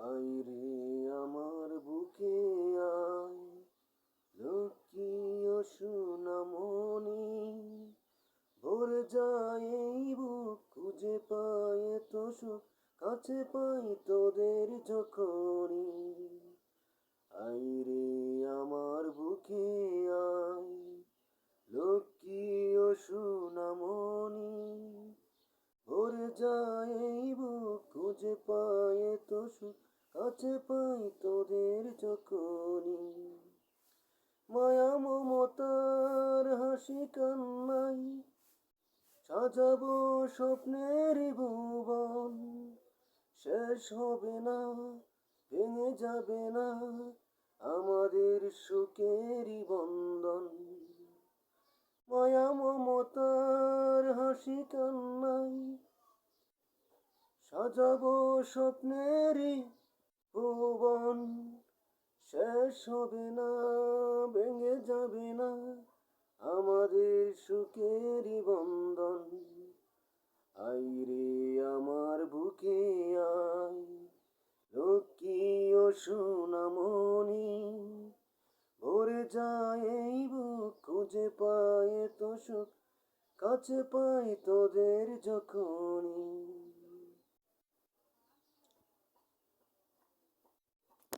আইরে আমার বুকে আয়, লক্ষ্মী ও সোনামণি, ভরে যায় এই বুক, খুঁজে পায় তো সুখ, কাছে পাই তোদের যখনই। আইরে আমার বুকে আয়, লক্ষ্মী ও সোনামণি, ভরে যায় এই বুক, খুঁজে পায় তো সুখ, কাছে পাই তোদের যখনই। মায়া মমতার হাসি কান্নাই সাজাবো স্বপ্নের ভুবন, শেষ হবে না, ভেঙে যাবে না আমাদের সুখেরই বন্ধন। মায়া মমতার হাসি কান্নাই সাজাবো স্বপ্নেরই ভুবন, শেষ হবে না, ভেঙে যাবে না আমাদের সুখেরই বন্ধন। আইরে আমার বুকে আয়, লক্ষ্মী ও সোনামণি, ভরে যায় এই বুক, খুঁজে পায় তো সুখ, কাছে পাই তোদের যখনই।